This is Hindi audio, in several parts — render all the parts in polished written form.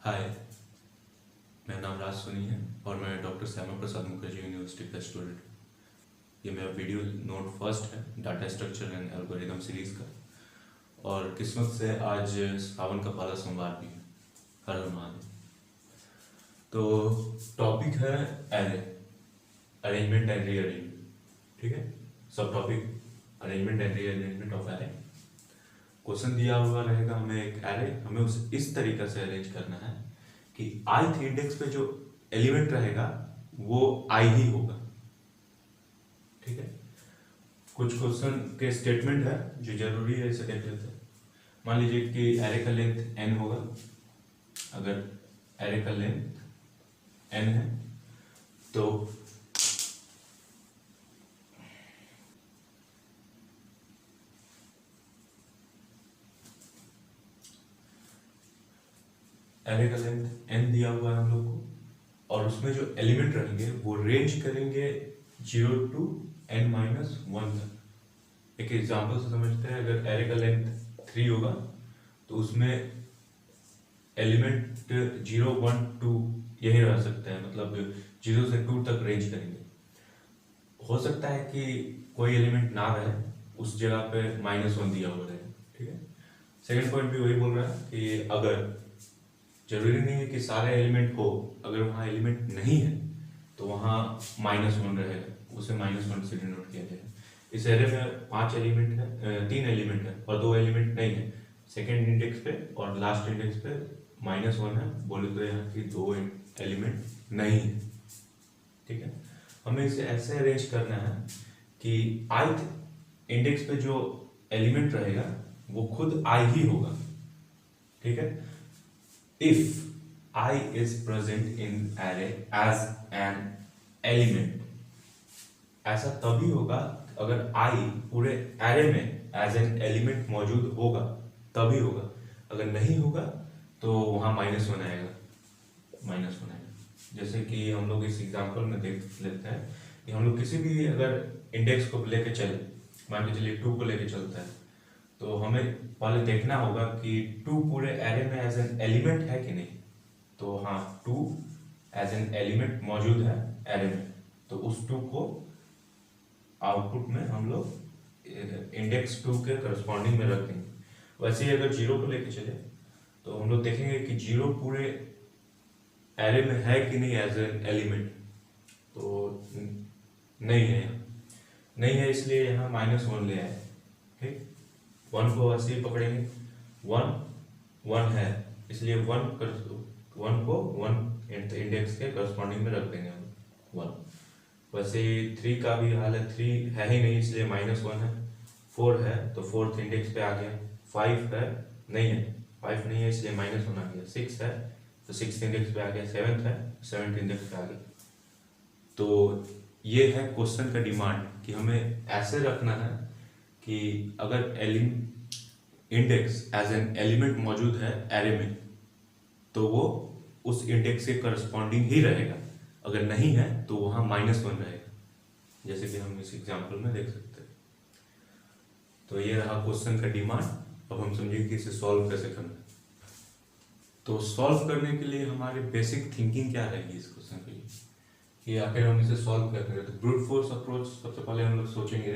हाय, मेरा नाम राज सोनी है और मैं डॉक्टर श्यामा प्रसाद मुखर्जी यूनिवर्सिटी का स्टूडेंट हूँ। ये मेरा वीडियो नोट फर्स्ट है data structure and algorithm series का। और किस्मत से आज सावन का पहला सोमवार भी है। हर हर महादेव। तो टॉपिक है एरे, अरेंजमेंट एंड रीअरेंजमेंट। ठीक है, सब topic arrangement and rearrangement of array. Question दिया हुआ रहेगा हमें एक एरे, हमें उसे इस तरीके से अरेंज करना है कि ith इंडेक्स पे जो एलिमेंट रहेगा वो आई ही होगा। ठीक है, कुछ क्वेश्चन के स्टेटमेंट है जो जरूरी है, इसे देख लेते हैं। मान लीजिए कि एरे का लेंथ n होगा। अगर एरे का लेंथ n है तो एरे का लेंथ n दिया हुआ है हम लोग को, और उसमें जो एलिमेंट रहेंगे वो रेंज करेंगे 0 to n-1 तक। एक एग्जांपल से समझते हैं। अगर एरे का लेंथ 3 होगा तो उसमें एलिमेंट 0, 1, 2 यही रह सकते हैं, मतलब 0 से 2 तक रेंज करेंगे। हो सकता है कि कोई एलिमेंट ना रहे, उस जगह पे -1 दिया हुआ रहे। ठीक है, सेकंड पॉइंट भी वही बोल रहा है कि अगर जरूरी नहीं है कि सारे एलिमेंट हो, अगर वहाँ एलिमेंट नहीं है तो वहाँ -1 रहेगा, उसे -1 से डिनोट किया जाएगा। इस एरे में 5 एलिमेंट है, 3 एलिमेंट है और 2 एलिमेंट नहीं है। सेकेंड इंडेक्स पे और लास्ट इंडेक्स पे -1 है, बोले तो यहाँ की 2 एलिमेंट नहीं है। ठीक है, हमें इसे ऐसे अरेंज करना है कि ith इंडेक्स पे जो एलिमेंट रहेगा वो खुद i ही होगा। ठीक है, if I is present in array as an element, ऐसा तभी होगा अगर I पूरे array में as an element मौजूद होगा, तभी होगा। अगर नहीं होगा तो वहाँ -1 आएगा, -1 आएगा। जैसे कि हम लोग इस एग्जांपल में देख लेते हैं कि हम लोग किसी भी अगर इंडेक्स को लेके चले, मान के चलिए 2 को लेके चलता है, तो हमें पहले देखना होगा कि 2 पूरे एरे में एज एन एलिमेंट है कि नहीं। तो हाँ, 2 एज एन एलिमेंट मौजूद है एरे में, तो उस 2 को आउटपुट में हम लोग इंडेक्स 2 के करस्पॉन्डिंग में रख देंगे। वैसे ही अगर 0 को लेके चले तो हम लोग देखेंगे कि 0 पूरे एरे में है कि नहीं एज एन एलिमेंट। तो नहीं है, नहीं है, इसलिए यहाँ -1 ले आए। ठीक, 1 को ऐसे ही पकड़ेंगे, 1 है, इसलिए 1 को 1 इंडेक्स के करस्पॉन्डिंग में रख देंगे हम 1। वैसे ही 3 का भी हाल है, 3 है ही नहीं, इसलिए -1 है। 4 है तो 4th इंडेक्स पे आ गया। 5 है, नहीं है, 5 नहीं है, इसलिए -1 आ गया। 6 है तो 6th इंडेक्स पे आ गया। 7 है, 7th इंडेक्स पे आ गया। तो ये है क्वेश्चन का डिमांड कि हमें ऐसे रखना है कि अगर इंडेक्स एज एन एलिमेंट मौजूद है एरे में तो वो उस इंडेक्स के करस्पॉन्डिंग ही रहेगा, अगर नहीं है तो वहाँ -1 रहेगा, जैसे कि हम इस एग्जांपल में देख सकते हैं। तो ये रहा क्वेश्चन का डिमांड। अब हम समझेंगे कि इसे सॉल्व कैसे करना है। तो सॉल्व करने के लिए हमारी बेसिक थिंकिंग क्या रहेगी इस क्वेश्चन के लिए कि आखिर हम इसे सॉल्व कैसे करें। तो ब्रूट फोर्स अप्रोच सबसे पहले हम लोग सोचेंगे।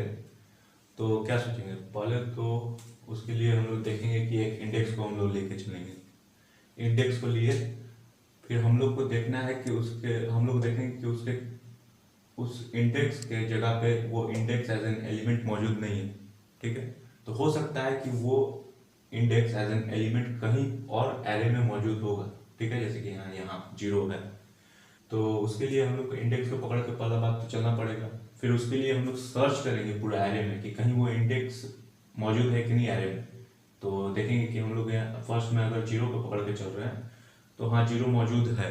तो क्या सोचेंगे, पहले तो उसके लिए हम लोग देखेंगे कि एक इंडेक्स को हम लोग लेके चलेंगे। इंडेक्स को लिए फिर हम लोग को देखना है कि हम लोग देखेंगे कि उस इंडेक्स के जगह पे वो इंडेक्स एज एन एलिमेंट मौजूद नहीं है। ठीक है, तो हो सकता है कि वो इंडेक्स एज एन एलिमेंट कहीं और एरे में मौजूद होगा। ठीक है, जैसे कि यहाँ 0 है, तो उसके लिए हम लोग को इंडेक्स को पकड़ के पहला बात तो चलना पड़ेगा। फिर उसके लिए हम लोग सर्च करेंगे पूरा एरे में कि कहीं वो इंडेक्स मौजूद है कि नहीं एरे में। तो देखेंगे कि हम लोग फर्स्ट में अगर 0 को पकड़ के चल रहे हैं तो हाँ 0 मौजूद है।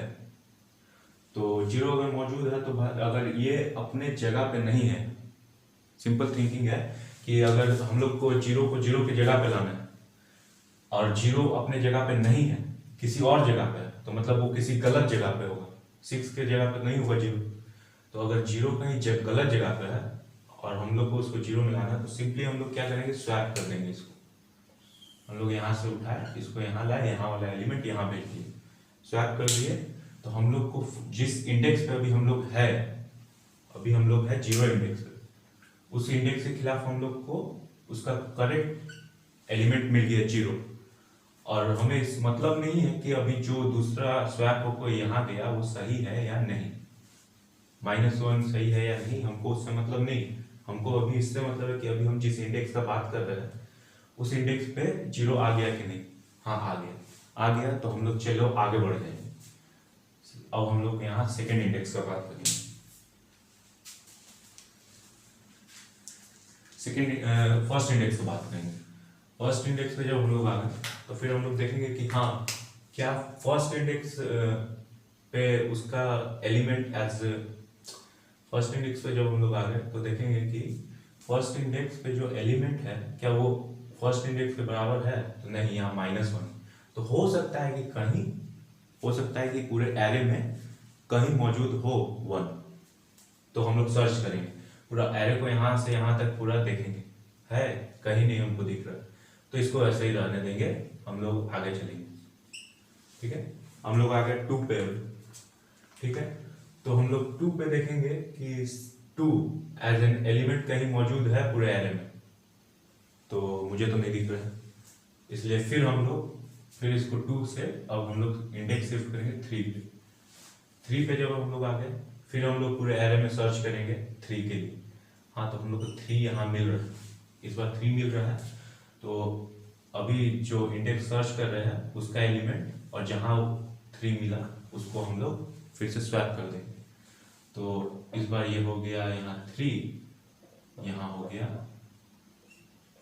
तो 0 अगर मौजूद है तो अगर ये अपने जगह पे नहीं है, सिंपल थिंकिंग है कि अगर हम लोग को 0 की जगह पे लाना है और 0 अपने जगह पे नहीं है, किसी और जगह पे है, तो मतलब वो किसी गलत जगह पे होगा। 6 के जगह पे नहीं होगा 0। तो अगर 0 कहीं गलत जगह पे है और हम लोग को उसको 0 में लाना है, तो सिंपली हम लोग क्या करेंगे, स्वैप कर देंगे इसको। हम लोग यहाँ से उठाए, इसको यहाँ लाए, यहाँ वाला एलिमेंट यहाँ भेज दिए, स्वैप कर दिए तो हम लोग को जिस इंडेक्स पे अभी हम लोग है, अभी हम लोग है 0 इंडेक्स पे, उस इंडेक्स के खिलाफ हम लोग को उसका करेक्ट एलिमेंट मिल गया 0। और हमें इस मतलब नहीं है कि अभी जो दूसरा स्वैप को यहाँ गया वो सही है या नहीं, -1 सही है या नहीं, हमको उससे मतलब नहीं। हमको अभी इससे मतलब है कि अभी हम जिस इंडेक्स का बात कर रहे हैं उस इंडेक्स पे 0 आ गया कि नहीं। हाँ आ गया तो हम लोग चलो आगे बढ़ जाएंगे। अब हम लोग यहाँ सेकेंड इंडेक्स का बात करेंगे। फर्स्ट इंडेक्स की बात करेंगे। फर्स्ट इंडेक्स पे जब हम लोग आ गए तो फिर हम लोग देखेंगे कि हाँ क्या फर्स्ट इंडेक्स पे उसका एलिमेंट एज, फर्स्ट इंडेक्स पे जब हम लोग आ गए तो देखेंगे कि फर्स्ट इंडेक्स पे जो एलिमेंट है क्या वो फर्स्ट इंडेक्स के बराबर है, तो नहीं, यहाँ -1। तो हो सकता है कि कहीं, हो सकता है कि पूरे एरे में कहीं मौजूद हो 1, तो हम लोग सर्च करेंगे पूरा एरे को, यहाँ से यहाँ तक पूरा देखेंगे, है कहीं नहीं हमको दिख रहा, तो इसको ऐसे ही रहने देंगे, हम लोग आगे चलेंगे। ठीक है, हम लोग आ गए 2 पे। ठीक है, तो हम लोग 2 पे देखेंगे कि 2 एज एन एलिमेंट कहीं मौजूद है पूरे एरे में, तो मुझे तो नहीं दिख रहा है, इसलिए फिर हम लोग फिर इसको 2 से अब हम लोग इंडेक्स शिफ्ट करेंगे 3 पे। 3 पे जब हम लोग आ गए फिर हम लोग पूरे एरे में सर्च करेंगे 3 के लिए। हाँ, तो हम लोग को 3 यहाँ मिल रहा है, इस बार 3 मिल रहा है। तो अभी जो इंडेक्स सर्च कर रहे हैं उसका एलिमेंट और जहाँ 3 मिला उसको हम लोग फिर से स्वैप कर देंगे। तो इस बार ये हो गया यहाँ 3, यहाँ हो गया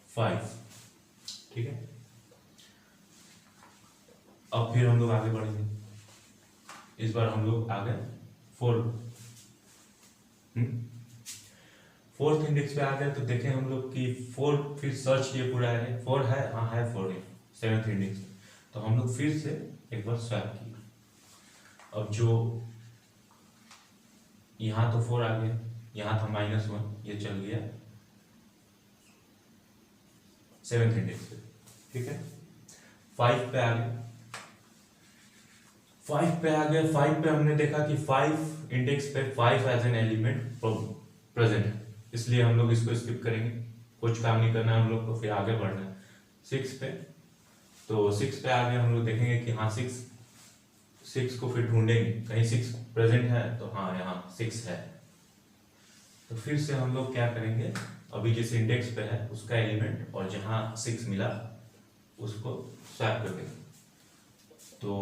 5। ठीक है, अब फिर हम लोग आगे बढ़ेंगे। इस बार हम लोग आ गए 4th इंडेक्स पे आ गए तो देखें हम लोग कि 4 फिर सर्च किए पूरा है, 4 है, हाँ है 4 है 7th इंडेक्स पे, तो हम लोग फिर से एक बार स्वैप किए। अब जो यहाँ तो 4 आ गया, यहाँ था -1, ये चल गया 7th इंडेक्स पे। ठीक है, 5 पे आ गए, 5 पे आ गए। 5 पे हमने देखा कि 5 इंडेक्स पे 5 एज एन एलिमेंट प्रेजेंट है, इसलिए हम लोग इसको स्किप करेंगे, कुछ काम नहीं करना है हम लोग को, फिर आगे बढ़ना है 6 पे। तो 6 पे आ गए, हम लोग देखेंगे कि हाँ 6 को फिर ढूंढेंगे, कहीं 6 प्रेजेंट है, तो हाँ यहाँ 6 है। तो फिर से हम लोग क्या करेंगे, अभी जिस इंडेक्स पे है उसका एलिमेंट और जहाँ 6 मिला उसको स्वैप कर देंगे। तो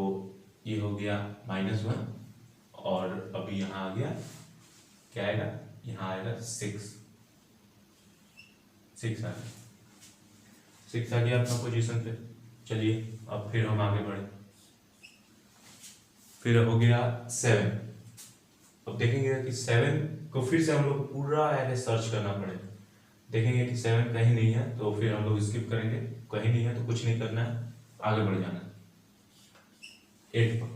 ये हो गया -1 और अभी यहाँ आ गया, क्या आएगा, यहाँ आएगा 6 आ गया, 6 आ गया अपना पोजीशन पे। चलिए अब फिर हम आगे बढ़े, फिर हो गया 7। अब देखेंगे कि 7 को फिर से हम लोग पूरा एरे सर्च करना पड़ेगा, देखेंगे कि 7 कहीं नहीं है तो फिर हम लोग स्किप करेंगे, कहीं नहीं है तो कुछ नहीं करना है, आगे बढ़ जाना है 8 पर।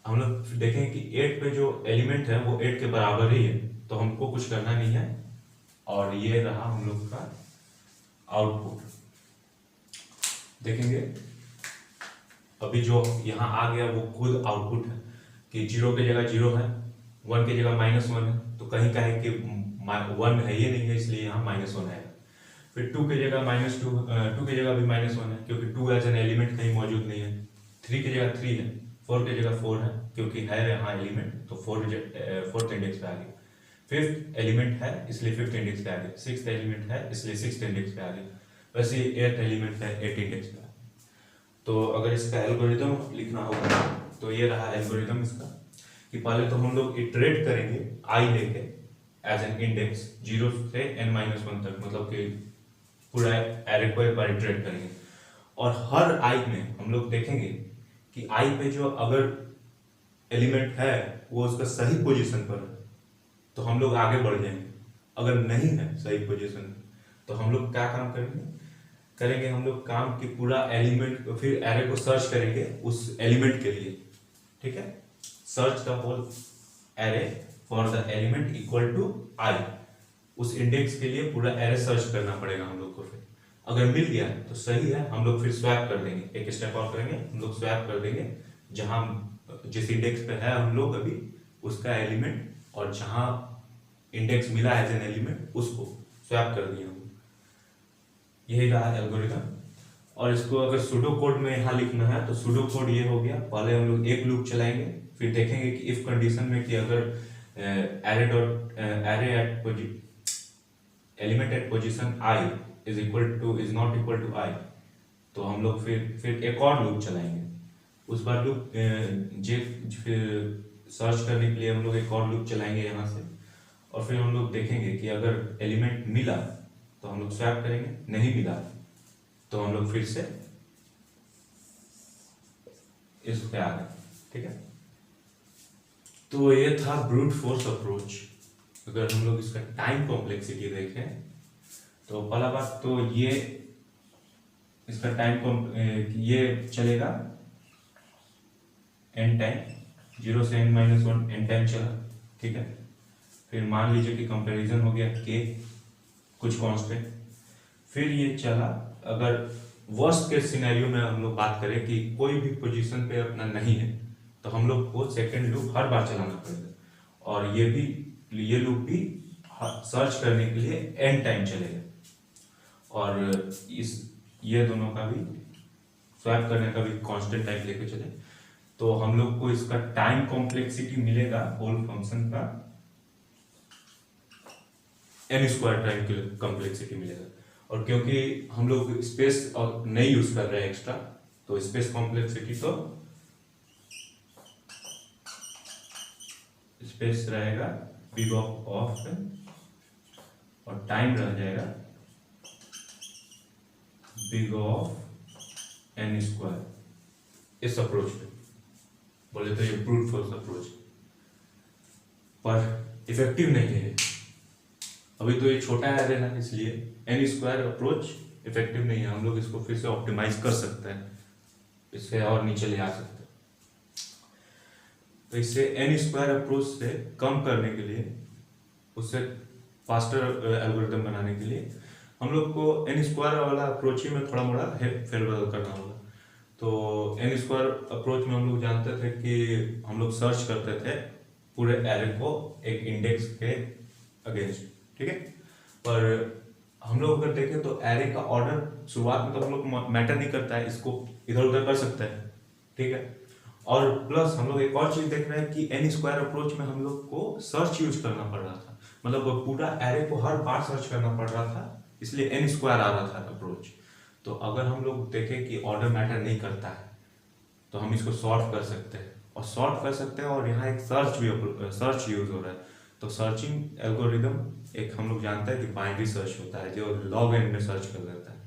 हम लोग देखेंगे कि 8 पे जो एलिमेंट है वो 8 के बराबर ही है, तो हमको कुछ करना नहीं है, और ये रहा हम लोग का आउटपुट। देखेंगे अभी जो यहाँ आ गया वो खुद आउटपुट है कि 0 की जगह 0 है, 1 की जगह -1 है, तो कहीं का है कि 1 है ये नहीं है, इसलिए यहाँ -1 है। फिर 2 की जगह -2 की जगह भी -1 है क्योंकि 2 एज एन एलिमेंट कहीं मौजूद नहीं है। 3 की जगह 3 है, 4 की जगह 4 है क्योंकि है यहाँ एलिमेंट, तो 4th इंडेक्स पे आ गया। 5th एलिमेंट है इसलिए 5th इंडेक्स पे आ गया। 6th एलिमेंट है इसलिए 6th इंडेक्स पे आ गया। वैसे 8th एलिमेंट है 8th इंडेक्स पे आ गया। तो अगर इसका एल्गोरिदम लिखना होगा तो ये रहा एल्गोरिदम इसका, कि पहले तो हम लोग इटरेट करेंगे i लेके एज एन इंडेक्स 0 से n-1 तक, मतलब कि पूरा एरे को एक बार इटरेट करेंगे, और हर i में हम लोग देखेंगे कि i पे जो अगर एलिमेंट है वो उसका सही पोजीशन पर है तो हम लोग आगे बढ़ जाएंगे, अगर नहीं है सही पोजीशन तो हम लोग क्या काम करेंगे हम लोग काम कि पूरा एलिमेंट फिर एरे को सर्च करेंगे उस एलिमेंट के लिए। ठीक है, search the whole array for the element equal to i, उस इंडेक्स के लिए पूरा एरे सर्च करना पड़ेगा हम लोग को। फिर अगर मिल गया तो सही है, हम लोग फिर स्वैप कर देंगे, एक स्टेप और करेंगे, हम लोग स्वैप कर देंगे जहाँ जिस इंडेक्स पे है हम लोग अभी उसका एलिमेंट, और जहाँ इंडेक्स मिला एज एन एलिमेंट उसको स्वैप कर दिया हम। यही रहा एल्गोरिथम। और इसको अगर सूडो कोड में यहाँ लिखना है तो सूडो कोड ये हो गया। पहले हम लोग एक लूप चलाएंगे, फिर देखेंगे कि इफ कंडीशन में कि अगर array at element at position I is not equal to I, तो हम लोग फिर एक और लूप चलाएंगे। उस बार लूप सर्च करने के लिए हम लोग एक और लूप चलाएंगे यहाँ से, और फिर हम लोग देखेंगे कि अगर एलिमेंट मिला तो हम लोग स्वैप करेंगे, नहीं मिला तो हम लोग फिर से इस पे आ गए। ठीक है, तो ये था ब्रूट फोर्स अप्रोच। अगर हम लोग इसका टाइम कॉम्प्लेक्सिटी देखें तो पहला बात तो ये इसका ये चलेगा n टाइम, 0 से n-1 n टाइम चला। ठीक है, फिर मान लीजिए कि कंपैरिजन हो गया k कुछ कांस्टेंट, फिर ये चला। अगर वर्स्ट केस सिनेरियो में हम लोग बात करें कि कोई भी पोजीशन पे अपना नहीं है, तो हम लोग को सेकंड लूप हर बार चलाना पड़ेगा, और ये लूप भी सर्च करने के लिए n टाइम चलेगा, और ये दोनों का भी स्वैप करने का भी कांस्टेंट टाइम लेके चले। तो हम लोग को इसका टाइम कॉम्प्लेक्सिटी मिलेगा होल फंक्शन का n² टाइम की कॉम्प्लेक्सिटी मिलेगा। और क्योंकि हम लोग स्पेस और नहीं यूज कर रहे हैं एक्स्ट्रा, तो स्पेस कॉम्प्लेक्सिटी तो स्पेस रहेगा बिग ऑफ n, और टाइम रह जाएगा बिग ऑफ n²। इस अप्रोच पे बोले तो ये ब्रूट फोर्स अप्रोच, पर इफेक्टिव नहीं है अभी, तो ये छोटा एरे है इसलिए n² अप्रोच इफेक्टिव नहीं है। हम लोग इसको फिर से ऑप्टिमाइज कर सकते हैं, इससे और नीचे ले आ सकते हैं। तो इससे n² अप्रोच से कम करने के लिए, उससे फास्टर एल्गोरिथम बनाने के लिए हम लोग को n² वाला अप्रोच ही में थोड़ा मोड़ा फेरबदल करना होगा। तो n² अप्रोच में हम लोग जानते थे कि हम लोग सर्च करते थे पूरे एरे को एक इंडेक्स के अगेंस्ट। ठीक है, पर हम लोग अगर देखें तो एरे का ऑर्डर शुरुआत में तो हम लोग मैटर नहीं करता है, इसको इधर उधर कर सकते हैं। ठीक है, और प्लस हम लोग एक और चीज देख रहे हैं कि n² अप्रोच में हम लोग को सर्च यूज करना पड़ रहा था, मतलब पूरा एरे को हर बार सर्च करना पड़ रहा था, इसलिए n² आ रहा था अप्रोच। तो अगर हम लोग देखें कि ऑर्डर मैटर नहीं करता है तो हम इसको सॉर्ट कर सकते हैं, और यहाँ एक सर्च यूज हो रहा है। तो सर्चिंग एल्गोरिदम एक हम लोग जानते हैं कि बाइनरी सर्च होता है, जो log n में सर्च कर देता है।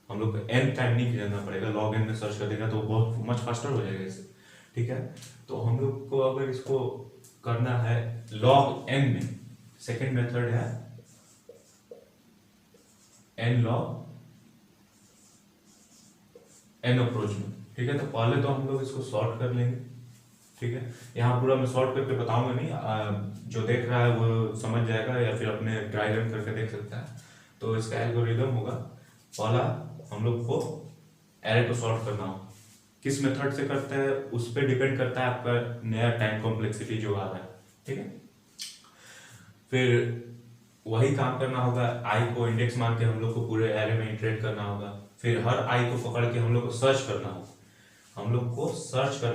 हम लोग को n टाइम नहीं भेजना पड़ेगा, log n में सर्च कर देगा तो बहुत मच फास्टर हो जाएगा इससे। ठीक है, तो हम लोग को अगर इसको करना है log n में, सेकेंड मेथड है n log n अप्रोच में। ठीक है, तो पहले तो हम लोग इसको सॉर्ट कर लेंगे। ठीक है, यहाँ पूरा मैं सॉर्ट करके बताऊंगा नहीं, जो देख रहा है वो समझ जाएगा या फिर अपने ट्राई रन करके देख सकता है। तो इसका एल्गोरिदम होगा, पहला हम लोग को एरे को सॉर्ट करना होगा। किस मेथड से करते हैं उस पर डिपेंड करता है आपका नया टाइम कॉम्प्लेक्सिटी जो आ रहा है। ठीक है, फिर वही काम करना होगा, आई को इंडेक्स मान के हम लोग को पूरे एरे में इंटरेक्ट करना होगा, फिर हर आई को पकड़ के हम लोग को सर्च करना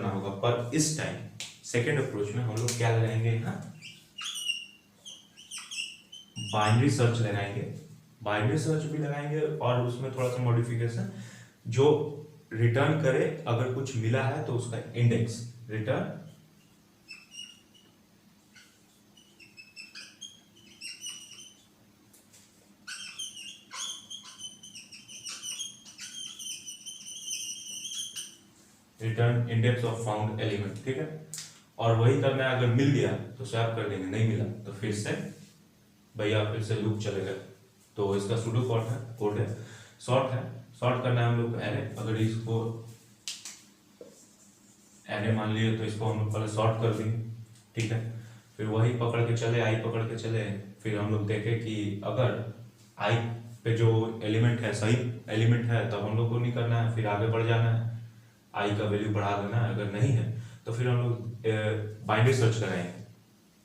होगा। पर इस टाइम सेकेंड अप्रोच में हम लोग क्या लगाएंगे, यहाँ बाइनरी सर्च भी लगाएंगे, और उसमें थोड़ा सा मॉडिफिकेशन, जो रिटर्न करे अगर कुछ मिला है तो उसका index return index of found element. ठीक है, और वही करना है, अगर मिल गया तो स्वैप कर देंगे, नहीं मिला तो फिर से भैया फिर से लूप चलेगा। तो इसका सूडो कोड है, सॉर्ट करना है हम लोग एरे। अगर इसको एरे मान लिए तो इसको हम लोग पहले सॉर्ट कर देंगे। ठीक है, फिर वही पकड़ के चले, आई पकड़ के चले, फिर हम लोग देखें कि अगर आई पे जो एलिमेंट है सही एलिमेंट है तब हम लोग को नहीं करना है, फिर आगे बढ़ जाना है। आई का वैल्यू बढ़ा देना है, अगर नहीं है तो फिर हम लोग बाइनरी सर्च लगाएंगे।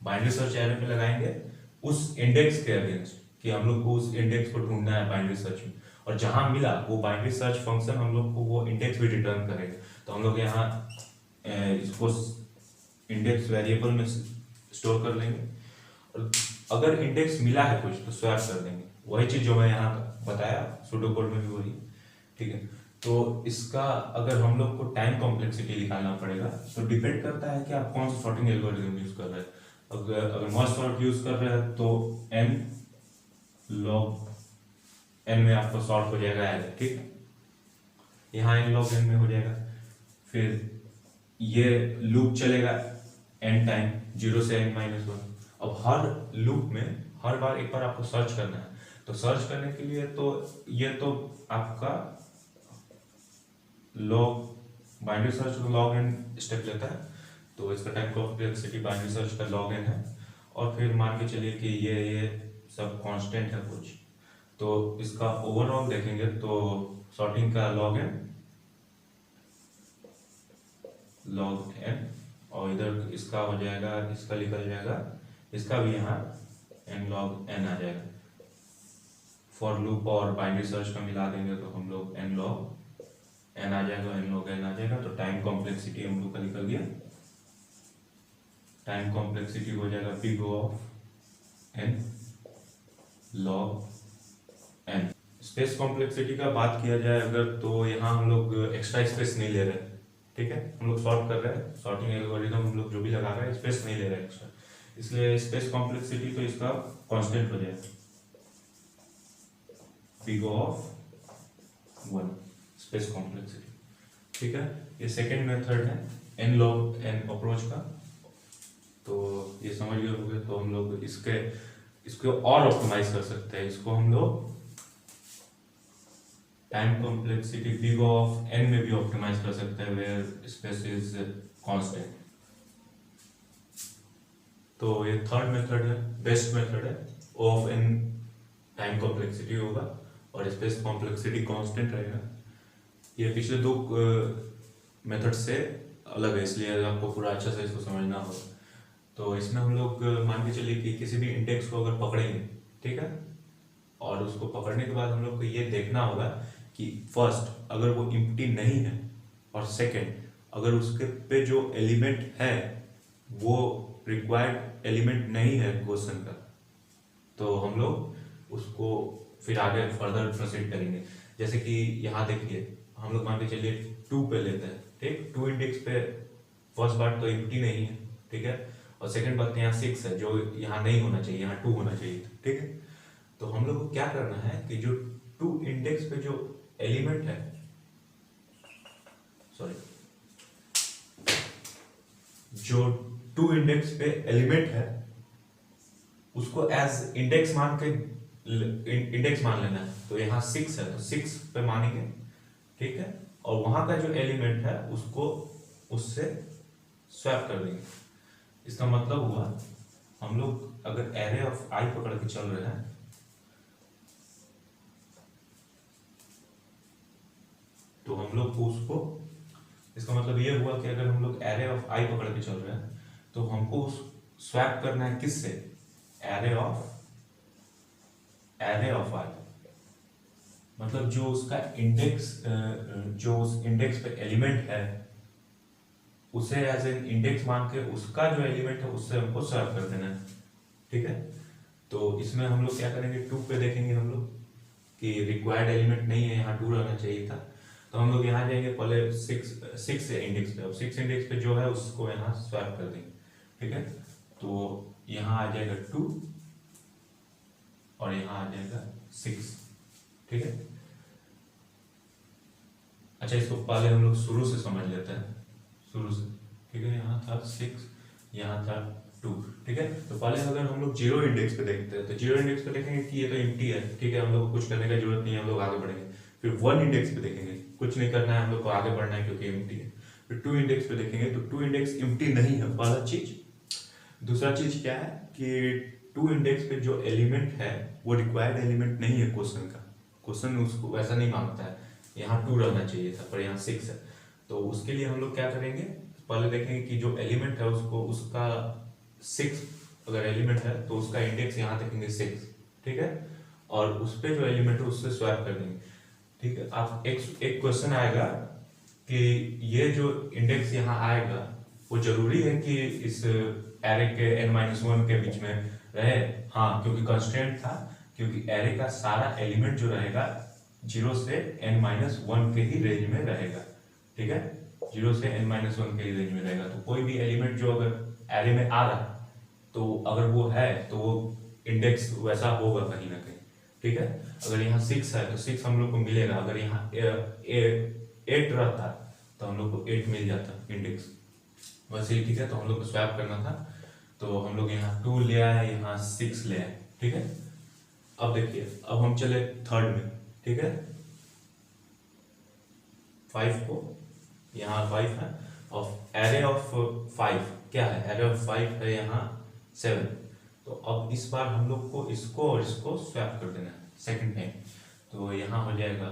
बाइनरी सर्च एरे पे लगाएंगे उस इंडेक्स के अगेंस्ट, कि हम लोग को उस इंडेक्स को ढूंढना है बाइनरी सर्च में, और जहां मिला वो बाइनरी सर्च फंक्शन हम लोग को वो इंडेक्स भी रिटर्न करेगा। तो हम लोग यहाँ इसको इंडेक्स वेरिएबल में स्टोर कर लेंगे, और अगर इंडेक्स मिला है कुछ तो स्वैप कर देंगे। वही चीज जो मैं यहाँ बताया सूडो कोड में भी वही, ठीक है। तो इसका अगर हम लोग को टाइम कॉम्प्लेक्सिटी निकालना पड़ेगा तो डिपेंड करता है कि आप कौन सा सॉर्टिंग एल्गोरिथम यूज कर रहे हैं। अगर मर्ज सॉर्ट यूज कर रहे हैं तो n log n में आपको सॉर्ट हो जाएगा एरे, ठीक है, यहाँ n log n में हो जाएगा। फिर ये लूप चलेगा n टाइम 0 से n-1। अब हर लूप में हर बार एक बार आपको सर्च करना है, तो सर्च करने के लिए तो ये तो आपका log binary search log n step लेता है, तो इसका टाइम कॉम्प्लेक्सिटी बाइनरी सर्च का log n है। और फिर मान के चलिए कि ये सब कांस्टेंट है कुछ, तो इसका ओवरऑल देखेंगे तो सॉर्टिंग का log n, और इधर इसका हो जाएगा, इसका निकल जाएगा, इसका भी यहाँ n log n आ जाएगा। फॉर लूप और बाइनरी सर्च का मिला देंगे तो हम लोग n log n आ जाएगा, n log n आ जाएगा। तो टाइम कॉम्प्लेक्सिटी हम लोग का निकल गया। टाइम कॉम्प्लेक्सिटी हो जाएगा big O of n log n। Space complexity का बात किया जाए अगर, तो यहाँ हम लोग एक्स्ट्रा स्पेस नहीं ले रहे, ठीक है। हम लोग सॉर्ट कर रहे हैं, सॉर्टिंग एल्गोरिथम हम लोग जो भी लगा रहे हैं स्पेस नहीं ले रहे एक्स्ट्रा, इसलिए स्पेस कॉम्प्लेक्सिटी तो इसका कांस्टेंट हो जाएगा big O of 1 space complexity, ठीक है। ये सेकेंड मेथड है n log n अप्रोच का, तो ये समझ गए होंगे। तो हम लोग इसको और ऑप्टिमाइज कर सकते हैं। इसको हम लोग time complexity big O of n में भी ऑप्टिमाइज कर सकते हैं, वेयर स्पेस इज कांस्टेंट। तो ये थर्ड मेथड है, बेस्ट मेथड है। O of n time complexity होगा और स्पेस कॉम्प्लेक्सिटी कांस्टेंट रहेगा। ये पिछले दो मेथड से अलग है, इसलिए आपको पूरा अच्छा से इसको समझना होगा। तो इसमें हम लोग मान के चलिए कि किसी भी इंडेक्स को अगर पकड़ेंगे, ठीक है, और उसको पकड़ने के बाद हम लोग को ये देखना होगा कि फर्स्ट अगर वो एम्प्टी नहीं है, और सेकंड अगर उसके पे जो एलिमेंट है वो रिक्वायर्ड एलिमेंट नहीं है क्वेश्चन का, तो हम लोग उसको फिर आगे फर्दर प्रोसीड करेंगे। जैसे कि यहाँ देखिए, हम लोग मान के चलिए 2 पे लेते हैं, ठीक। 2 इंडेक्स पे फर्स्ट बात तो एम्प्टी नहीं है, ठीक है, और सेकंड बात यहाँ 6 है जो यहाँ नहीं होना चाहिए, यहाँ 2 होना चाहिए, ठीक है। तो हम लोग को क्या करना है कि जो 2 इंडेक्स पे जो एलिमेंट है, सॉरी, जो 2 इंडेक्स पे एलिमेंट है उसको एज इंडेक्स मान के इंडेक्स मान लेना है। तो यहाँ 6 है तो 6 पे मानेंगे, ठीक है, और वहां का जो एलिमेंट है उसको उससे स्वैप कर देंगे। इसका मतलब हुआ हम लोग अगर एरे ऑफ आई पकड़ के चल रहे हैं तो हम लोग को उसको, इसका मतलब ये हुआ कि अगर हम लोग एरे ऑफ आई पकड़ के चल रहे हैं तो हमको उस स्वैप करना है किससे, एरे ऑफ आई, मतलब जो उसका इंडेक्स, जो उस इंडेक्स पे एलिमेंट है उसे एज एन इंडेक्स मान के उसका जो एलिमेंट है उससे हमको स्वैप कर देना है, ठीक है। तो इसमें हम लोग क्या करेंगे, 2 पे देखेंगे हम लोग कि रिक्वायर्ड एलिमेंट नहीं है, यहाँ 2 रहना चाहिए था, तो हम लोग यहाँ जाएंगे पहले 6 इंडेक्स पे, अब 6 इंडेक्स पे जो है उसको यहाँ स्वैप कर देंगे, ठीक है। तो यहाँ आ जाएगा 2 और यहाँ आ जाएगा 6, ठीक है। अच्छा, इसको पहले हम लोग शुरू से समझ लेते हैं, शुरू से, ठीक है। यहाँ था 6, यहाँ था 2, ठीक है। तो पहले अगर हम लोग 0 इंडेक्स पे देखते हैं तो 0 इंडेक्स पे देखेंगे कि ये तो एम्प्टी है, ठीक है, हम लोग को कुछ करने की जरूरत नहीं है, हम लोग आगे बढ़ेंगे। फिर 1 इंडेक्स पे देखेंगे, कुछ नहीं करना है, हम लोग को आगे बढ़ना है क्योंकि एम्प्टी है। फिर 2 इंडेक्स पे देखेंगे तो 2 इंडेक्स एम्प्टी नहीं है, पहला चीज। दूसरा चीज क्या है कि 2 इंडेक्स पे जो एलिमेंट है वो रिक्वायर्ड एलिमेंट नहीं है क्वेश्चन का, क्वेश्चन उसको वैसा नहीं मांगता है, यहाँ 2 रहना चाहिए था पर यहाँ 6 है। तो उसके लिए हम लोग क्या करेंगे, पहले देखेंगे कि जो एलिमेंट है उसको उसका 6 अगर एलिमेंट है तो उसका इंडेक्स यहाँ देखेंगे 6, ठीक है, और उस पे जो एलिमेंट है उससे स्वैप कर देंगे, ठीक है। आप एक क्वेश्चन आएगा कि ये जो इंडेक्स यहाँ आएगा वो जरूरी है कि इस एरे के n-1 के बीच में रहे, हाँ, क्योंकि कंस्ट्रेंट था, क्योंकि एरे का सारा एलिमेंट जो रहेगा 0 से n-1 के ही रेंज में रहेगा, ठीक है, 0 से n-1 के ही रेंज में रहेगा। तो कोई भी एलिमेंट जो अगर एरे में आ रहा है तो अगर वो है तो वो इंडेक्स वैसा होगा कहीं ना कहीं, ठीक है। अगर यहाँ 6 है तो 6 हम लोग को मिलेगा, अगर यहाँ 8 रहता तो हम लोग को 8 मिल जाता इंडेक्स, वैसे ही, ठीक है। तो हम लोग को स्वैप करना था, तो हम लोग यहाँ 2 ले आए, यहाँ 6 ले आए, ठीक है। अब देखिए, अब हम चले थर्ड में, ठीक है, 5 को, यहाँ 5 है, और एरे ऑफ 5 क्या है, एरे ऑफ 5 है यहाँ 7। तो अब इस बार हम लोग को इसको और इसको स्वैप कर देना है सेकंड टाइम, तो यहाँ हो जाएगा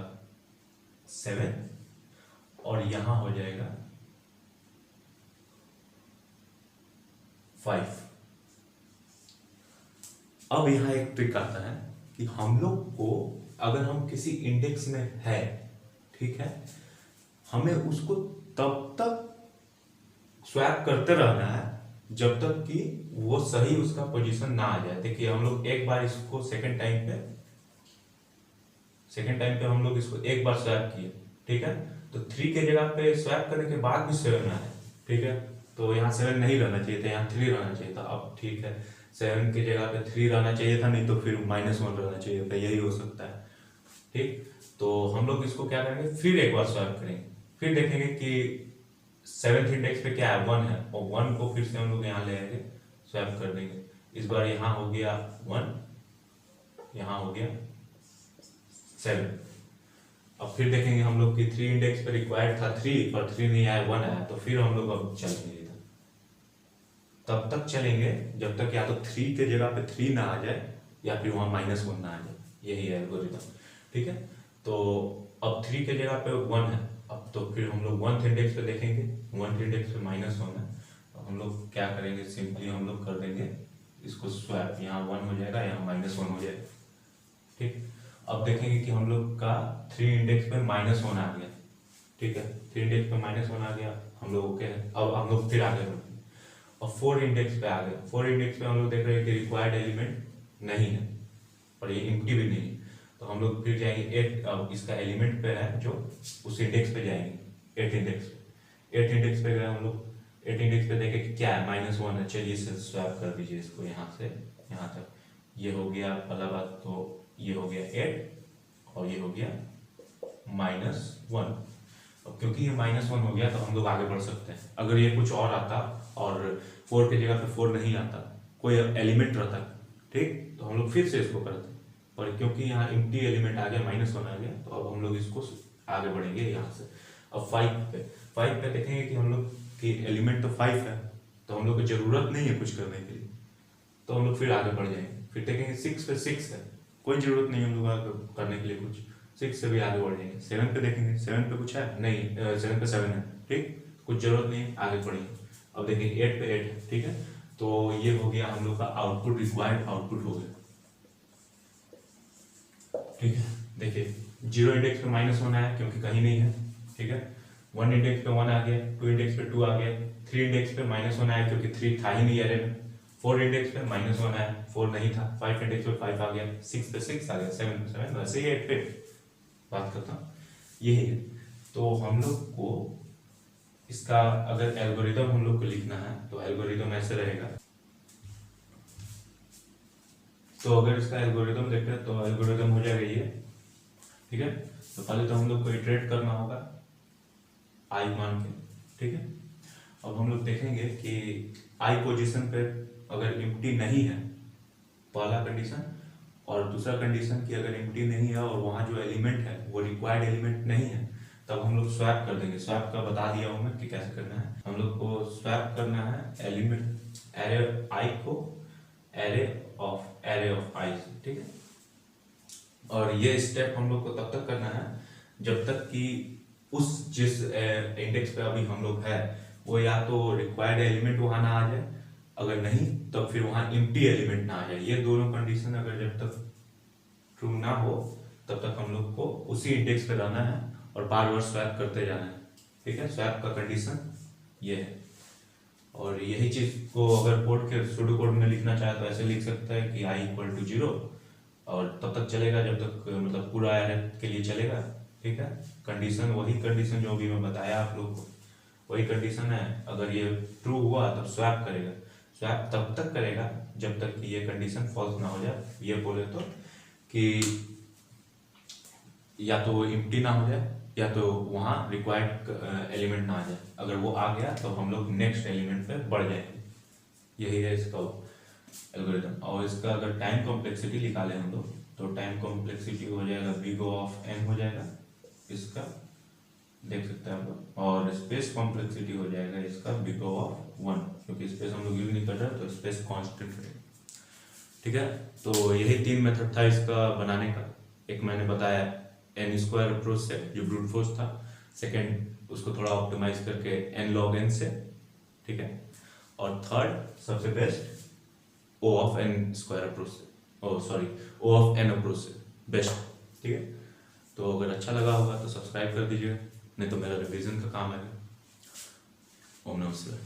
7 और यहाँ हो जाएगा 5। अब यहाँ एक ट्रिक आता है कि हम लोग को अगर हम किसी इंडेक्स में है, ठीक है, हमें उसको तब तक स्वैप करते रहना है जब तक कि वो सही उसका पोजीशन ना आ जाए। देखिए हम लोग एक बार इसको सेकंड टाइम पे हम लोग इसको एक बार स्वैप किए, ठीक है, तो 3 के जगह पे स्वैप करने के बाद भी 7 आया, ठीक है, तो यहाँ 7 नहीं रहना चाहिए था, यहाँ 3 रहना चाहिए था। अब ठीक है, 7 की जगह पे 3 रहना चाहिए था, नहीं तो फिर -1 रहना चाहिए था, यही हो सकता है, ठीक। तो हम लोग इसको क्या करेंगे, फिर एक बार स्वैप करेंगे, फिर देखेंगे कि 7th इंडेक्स पे क्या है, 1 है, और 1 को फिर से हम लोग यहाँ ले आएंगे, स्वैप कर देंगे। इस बार यहाँ हो गया 1, यहाँ हो गया 7। अब फिर देखेंगे हम लोग कि 3 इंडेक्स पे रिक्वायर्ड था 3, पर 3 नहीं आया, 1 आया, तो फिर हम लोग अब चलेंगे इधर, तब तक चलेंगे जब तक या तो 3 के जगह पे 3 ना आ जाए या फिर वहाँ -1 ना आ जाए, यही है एल्गोरिथम, ठीक है। तो अब 3 के जगह पे 1 है, अब तो फिर हम लोग 1th इंडेक्स पे देखेंगे, 1th इंडेक्स पे -1 है, तो हम लोग क्या करेंगे, सिंपली हम लोग कर देंगे इसको स्वैप, यहाँ 1 हो जाएगा, यहाँ -1 हो जाएगा, ठीक। अब देखेंगे कि हम लोग का 3 इंडेक्स पे -1 आ गया, ठीक है, 3 इंडेक्स पे -1 आ गया, हम लोग ओके है। अब हम लोग फिर आगे बढ़ते हैं और 4 इंडेक्स पे आ गए। 4 इंडेक्स पे हम लोग देख रहे हैं कि रिक्वायर्ड एलिमेंट नहीं है और ये एम्प्टी भी नहीं है, तो हम लोग फिर जाएंगे 8, इसका एलिमेंट पे है जो उस इंडेक्स पे जाएंगे, 8 इंडेक्स पे। 8 इंडेक्स पे गए हम लोग, 8 इंडेक्स पे देखे कि क्या है, -1 है, चलिए इसे स्वैप कर दीजिए इसको यहाँ से यहाँ तक, ये हो गया पहला बात, तो ये हो गया 8 और ये हो गया -1। अब क्योंकि ये -1 हो गया तो हम लोग आगे बढ़ सकते हैं। अगर ये कुछ और आता और 4 की जगह पे 4 नहीं आता, कोई एलिमेंट रहता, ठीक, तो हम लोग फिर से इसको करते, पर क्योंकि यहाँ एम्प्टी एलिमेंट आ गया, -1 आ गया, तो अब हम लोग इसको आगे बढ़ेंगे यहाँ से। अब 5 पे देखेंगे कि हम लोग की एलिमेंट तो 5 है, तो हम लोग को जरूरत नहीं है कुछ करने के लिए, तो हम लोग फिर आगे बढ़ जाएंगे। फिर देखेंगे 6 पे 6 है, कोई जरूरत नहीं हम लोग करने के लिए कुछ, 6 से भी आगे बढ़ जाएंगे। 7 पे देखेंगे, 7 पे कुछ है नहीं, 7 पे 7 है, ठीक, कुछ जरूरत नहीं, आगे बढ़ेंगे। अब देखेंगे 8 पे 8 है, ठीक है, तो ये हो गया हम लोग का आउटपुट, रिक्वायर्ड आउटपुट हो गया, ठीक है। देखिए 0 इंडेक्स पे -1 आया क्योंकि कहीं नहीं है, ठीक है, 1 इंडेक्स पे 1 आ गया, 2 इंडेक्स पे 2 आ गया, 3 इंडेक्स पे -1 आया क्योंकि 3 था ही नहीं एरे में, 4 इंडेक्स पे -1 आया, 4 नहीं था, 5 इंडेक्स पे 5 आ गया, 6 पे 6 आ गया, 7 पे 7, वैसे ही 8 पे बात करता हूँ, यही है। तो हम लोग को इसका अगर एल्गोरिदम हम लोग को लिखना है तो एल्गोरिदम ऐसे रहेगा। तो अगर इसका एल्गोरिदम देखते हैं तो एल्गोरिदम हो जाएगा ये, ठीक है। तो पहले तो हम लोग को इटरेट करना होगा आई मान के, ठीक है। अब हम लोग देखेंगे कि आई पोजीशन पे अगर एम्प्टी नहीं है, पहला कंडीशन, और दूसरा कंडीशन कि अगर एम्प्टी नहीं है और वहाँ जो एलिमेंट है वो रिक्वायर्ड एलिमेंट नहीं है, तब हम लोग स्वैप कर देंगे। स्वैप का बता दिया हूँ मैं कि कैसे करना है। हम लोग को स्वैप करना है एलिमेंट एरे आई को एरे ऑफ आई से, ठीक है। और ये स्टेप हम लोग को तब तक करना है जब तक कि उस जिस इंडेक्स पे अभी हम लोग है वो या तो रिक्वायर्ड एलिमेंट वहां ना आ जाए, अगर नहीं तो फिर वहां एम्प्टी एलिमेंट ना आ जाए। ये दोनों कंडीशन अगर जब तक ट्रू ना हो तब तक हम लोग को उसी इंडेक्स पे रहना है और बार बार स्वैप करते जाना है। ठीक है, स्वैप का कंडीशन ये है। और यही चीज को अगर कोड के सूडो कोड में लिखना चाहे तो ऐसे लिख सकता है कि i इक्वल टू 0, और तब तक चलेगा जब तक मतलब पूरा एरे के लिए चलेगा। ठीक है, कंडीशन वही कंडीशन जो भी मैं बताया आप लोग को, वही कंडीशन है। अगर ये ट्रू हुआ तब स्वैप करेगा, स्वैप तब तक करेगा जब तक कि ये कंडीशन फॉल्स ना हो जाए। ये बोले तो कि या तो वो एम्प्टी ना हो जाए या तो वहाँ रिक्वायर्ड एलिमेंट ना आ जाए। अगर वो आ गया तो हम लोग नेक्स्ट एलिमेंट पे बढ़ जाएंगे। यही है इसका एल्गोरिथम। और इसका अगर टाइम कॉम्प्लेक्सिटी निकाले हम लोग तो टाइम कॉम्प्लेक्सिटी हो जाएगा बिग O ऑफ n हो जाएगा इसका, देख सकते हैं आप लोग। और स्पेस कॉम्प्लेक्सिटी हो जाएगा इसका बिग O ऑफ 1, क्योंकि स्पेस हम लोग यूज नहीं कर रहे तो स्पेस कॉन्स्टेंट रहेगा। ठीक है, तो यही 3 मेथड था इसका बनाने का। एक मैंने बताया n स्क्वायर अप्रोच से जो ब्रूट फोर्स था, सेकंड उसको थोड़ा ऑप्टिमाइज करके n log n से, ठीक है, और थर्ड सबसे best O of n square approach से, O ऑफ n अप्रोच से बेस्ट। ठीक है, तो अगर अच्छा लगा होगा तो सब्सक्राइब कर दीजिएगा, नहीं तो मेरा रिवीजन का काम है। ओम नमः शिवाय।